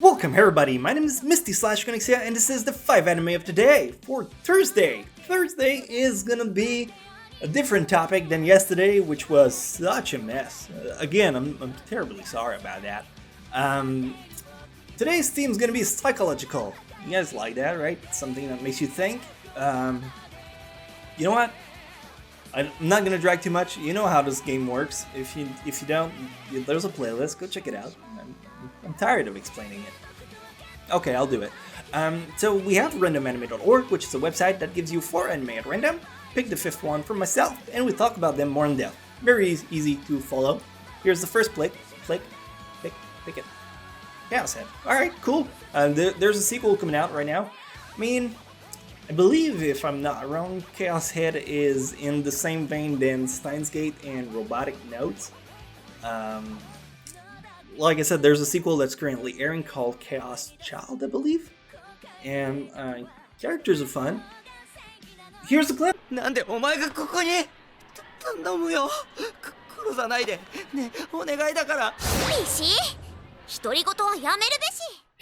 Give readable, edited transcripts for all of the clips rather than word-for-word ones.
Welcome everybody, my name is Misty Slash Konixia and this is the 5 anime of today for Thursday. Thursday is gonna be a different topic than yesterday, which was such a mess. Again, I'm terribly sorry about that. Today's theme is gonna be psychological. You guys like that, right? Something that makes you think. You know what? I'm not gonna drag too much. You know how this game works. If you don't, there's a playlist. Go check it out. I'm tired of explaining it. Okay, I'll do it. So we have randomanime.org, which is a website that gives you 4 anime at random. Pick the 5th one for myself, and we talk about them more in depth. Very easy to follow. Here's the first pick it. Chaos Head. Alright, cool. There's a sequel coming out right now. I mean, I believe, if I'm not wrong, Chaos Head is in the same vein than Steins Gate and Robotic Notes. Like I said, there's a sequel that's currently airing called Chaos Child, I believe. And characters are fun. Here's the clip. なんでお前がここに頼むよ。殺さないで。ね、お願いだから。独り言はやめるべし。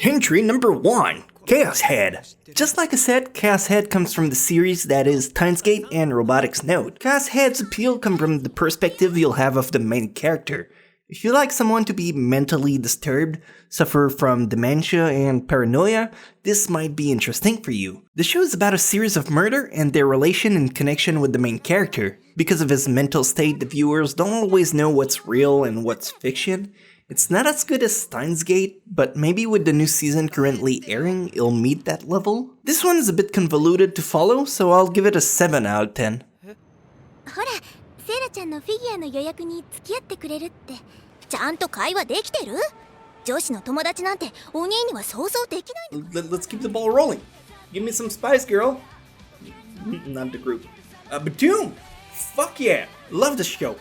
Entry number 1, Chaos Head. Just like I said, Chaos Head comes from the series that is Steins Gate and Robotics Note. Chaos Head's appeal comes from the perspective you'll have of the main character. If you like someone to be mentally disturbed, suffer from dementia and paranoia, this might be interesting for you. The show is about a series of murder and their relation and connection with the main character. Because of his mental state, the viewers don't always know what's real and what's fiction. It's not as good as Steins Gate, but maybe with the new season currently airing, it'll meet that level. This one is a bit convoluted to follow, so I'll give it a 7 out of 10. ほら、セイラちゃんのフィギュアの予約に付き合ってくれるって、ちゃんと会話できてる？女子の友達なんてお兄には想像できないの。Let's keep the ball rolling. Give me some spice, girl. Not the group. Batum! Fuck yeah! Love the show.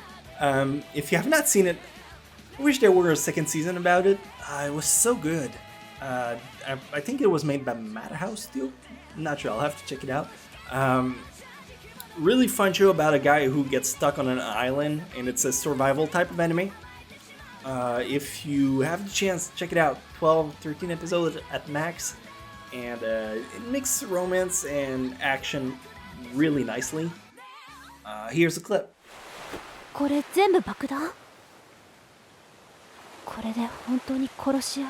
If you have not seen it, I wish there were a second season about it. It was so good. I think it was made by Madhouse Steel. I'm not sure, I'll have to check it out. Really fun show about a guy who gets stuck on an island, and it's a survival type of anime. If you have the chance, check it out. 12, 13 episodes at max, and it mixes romance and action really nicely. Here's a clip. これ全部爆弾？これで本当に殺し合い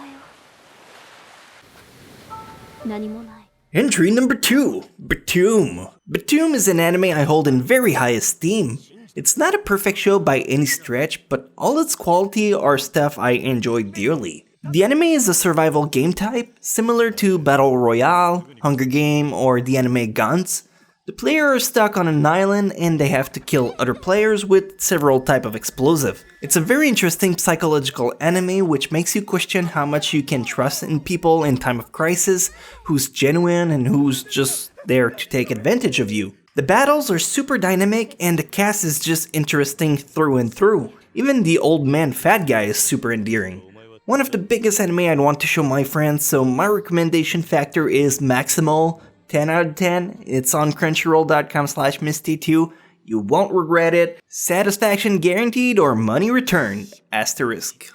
を。何もない。Entry number 2, Batum. Batum is an anime I hold in very high esteem. It's not a perfect show by any stretch, but all its quality are stuff I enjoy dearly. The anime is a survival game type, similar to Battle Royale, Hunger Game, or the anime Gantz. The player is stuck on an island and they have to kill other players with several types of explosive. It's a very interesting psychological anime which makes you question how much you can trust in people in time of crisis, who's genuine and who's just there to take advantage of you. The battles are super dynamic and the cast is just interesting through and through. Even the old man fat guy is super endearing. One of the biggest anime I'd want to show my friends, so my recommendation factor is maximal. 10 out of 10. It's on crunchyroll.com/misty2. You won't regret it. Satisfaction guaranteed or money returned. Asterisk.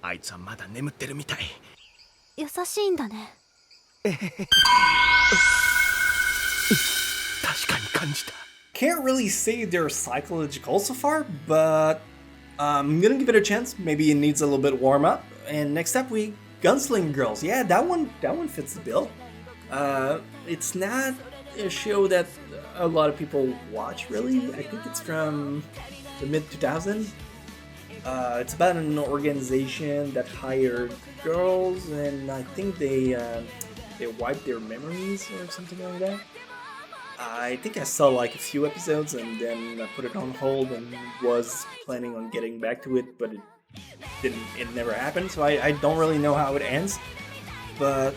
あいつはまだ眠ってるみたい。優しいんだね。確かに感じた。 Can't really say they're psychological so far, but I'm gonna give it a chance. Maybe it needs a little bit warm up. And next up we Gunslinger Girls. Yeah, that one fits the bill. It's not a show that a lot of people watch, really. I think it's from the mid-2000s. It's about an organization that hired girls, and I think they wipe their memories or something like that. I think I saw like a few episodes and then I put it on hold and was planning on getting back to it, but it never happened, so I don't really know how it ends. But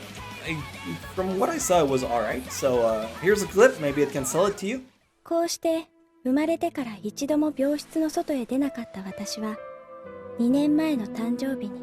from what I saw, it was alright. So here's a clip. Maybe it can sell it to you. こうして生まれてから一度も病室の外へ出なかった私は、2年前の誕生日に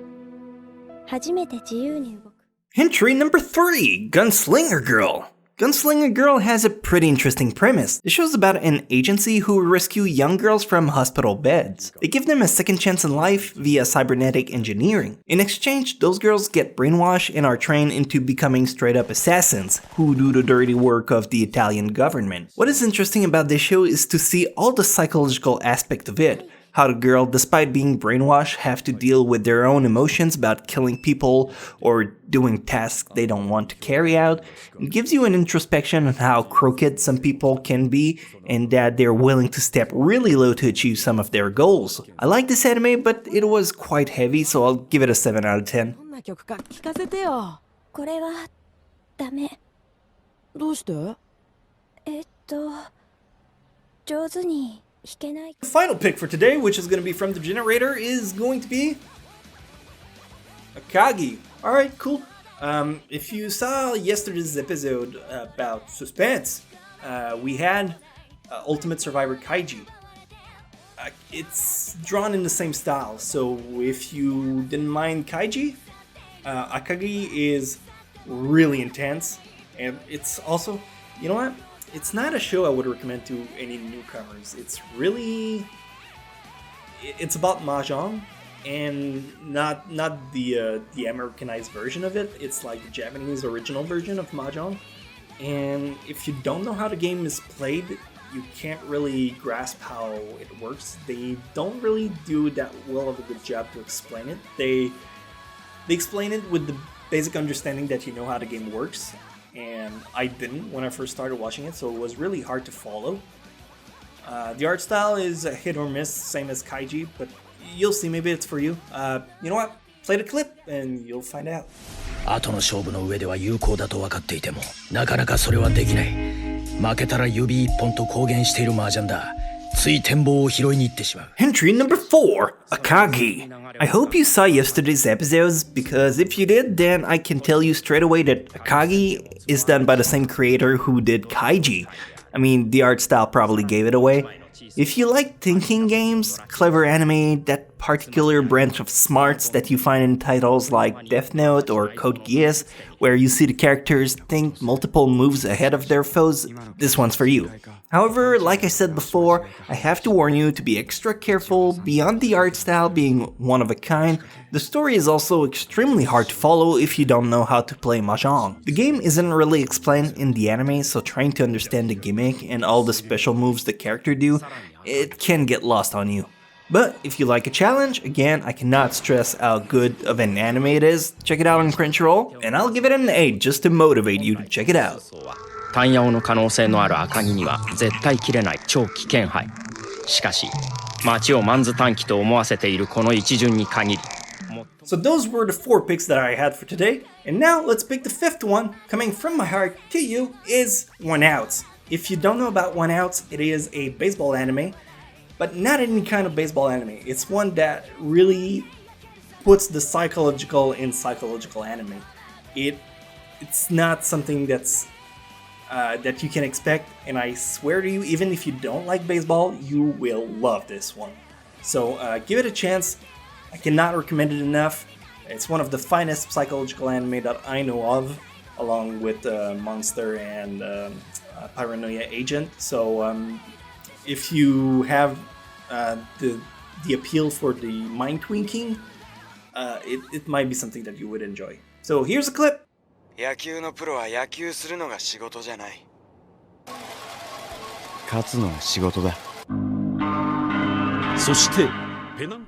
初めて自由に動く。Entry number 3, Gunslinger Girl. Gunslinger Girl has a pretty interesting premise. The show's about an agency who rescue young girls from hospital beds. They give them a second chance in life via cybernetic engineering. In exchange, those girls get brainwashed and are trained into becoming straight up assassins who do the dirty work of the Italian government. What is interesting about this show is to see all the psychological aspect of it. How the girl, despite being brainwashed, have to deal with their own emotions about killing people or doing tasks they don't want to carry out. It gives you an introspection on how crooked some people can be and that they're willing to step really low to achieve some of their goals. I like this anime, but it was quite heavy, so I'll give it a 7 out of 10. どんな曲か聞かせてよ。これはダメ。どうして？上手に弾けない。 The final pick for today, which is going to be from the generator, is going to be Akagi. Alright, cool. If you saw yesterday's episode about suspense, we had Ultimate Survivor Kaiji. It's drawn in the same style, so if you didn't mind Kaiji, Akagi is really intense, and it's also, you know what? It's not a show I would recommend to any newcomers. It's about mahjong, and not the Americanized version of it. It's like the Japanese original version of mahjong. And if you don't know how the game is played, you can't really grasp how it works. They don't really do that well of a good job to explain it. They explain it with the basic understanding that you know how the game works. And I didn't when I first started watching it, so it was really hard to follow. The art style is a hit or miss, same as Kaiji, but you'll see, maybe it's for you. You know what? Play the clip and you'll find out. 後の勝負の上では有効だと分かっていてもなかなかそれはできない。負けたら指一本と公言している麻雀だ。つい展望を拾いに行ってしまう。 Entry number 4, Akagi. I hope you saw yesterday's episodes, because if you did, then I can tell you straight away that Akagi is done by the same creator who did Kaiji. I mean, the art style probably gave it away. If you like thinking games, clever anime, that particular branch of smarts that you find in titles like Death Note or Code Geass, where you see the characters think multiple moves ahead of their foes, this one's for you. However, like I said before, I have to warn you to be extra careful. Beyond the art style being one of a kind, the story is also extremely hard to follow if you don't know how to play mahjong. The game isn't really explained in the anime, so trying to understand the gimmick and all the special moves the character do, it can get lost on you. But if you like a challenge, again, I cannot stress how good of an anime it is. Check it out on Crunchyroll, and I'll give it an 8 just to motivate you to check it out. タンヤオの可能性のある赤城には絶対切れない超危険牌。しかし、街をマンズ短期と思わせているこの一巡に限り。So those were the 4 picks that I had for today, and now let's pick the 5th one. Coming from my heart to you is One Outs. If you don't know about One Outs, it is a baseball anime, but not any kind of baseball anime. It's one that really puts the psychological in psychological anime. It's not something that's that you can expect, and I swear to you, even if you don't like baseball, you will love this one. So give it a chance. I cannot recommend it enough. It's one of the finest psychological anime that I know of, along with Monster and Paranoia Agent. So if you have the appeal for the mind tweaking, it might be something that you would enjoy. So here's a clip. 野球のプロは野球するのが仕事じゃない。勝つのが仕事だ。そして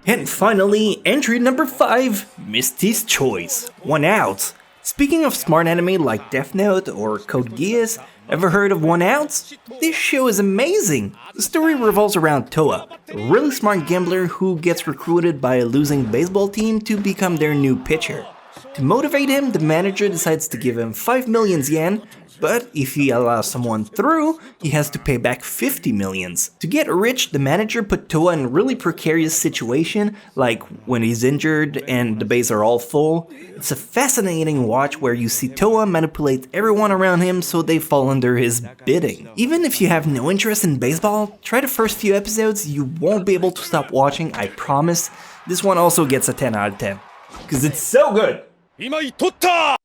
And finally, entry number 5, Misty's Choice, One Out. Speaking of smart anime like Death Note or Code Geass, ever heard of One Outs? This show is amazing! The story revolves around Toa, a really smart gambler who gets recruited by a losing baseball team to become their new pitcher. To motivate him, the manager decides to give him 5 million yen, but if he allows someone through, he has to pay back 50 millions. To get rich, the manager put Toa in a really precarious situation, like when he's injured and the bases are all full. It's a fascinating watch where you see Toa manipulate everyone around him so they fall under his bidding. Even if you have no interest in baseball, try the first few episodes, you won't be able to stop watching, I promise. This one also gets a 10 out of 10. Because it's so good! 今井取った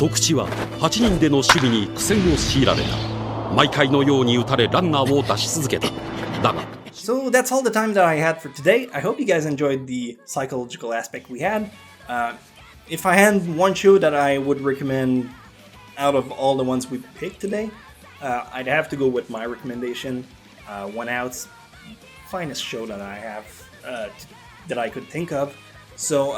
徳地は8人での守備に苦戦を強いられた。毎回のように打たれランナーを出し続けた。だが So that's all the time that I had for today. I hope you guys enjoyed the psychological aspect we had. If I had one show that I would recommend out of all the ones we picked today, I'd have to go with my recommendation. One Out's finest show that I have that I could think of. So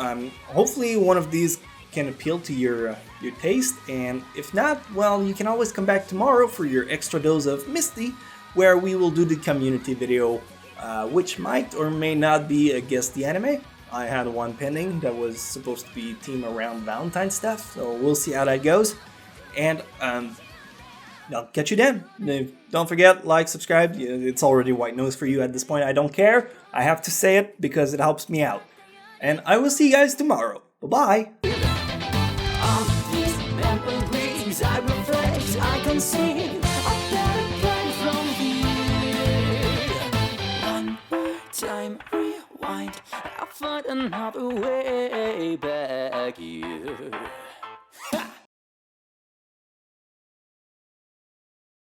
hopefully one of these can appeal to your taste, and if not, well, you can always come back tomorrow for your extra dose of Misty, where we will do the community video, which might or may not be against the anime. I had one pending that was supposed to be themed around Valentine stuff, so we'll see how that goes. And I'll catch you then. Don't forget, like, subscribe. It's already white noise for you at this point. I don't care. I have to say it because it helps me out. And I will see you guys tomorrow. Bye-bye. I reflect, I can see a better plan from here. One more time, rewind, I'll find another way back here.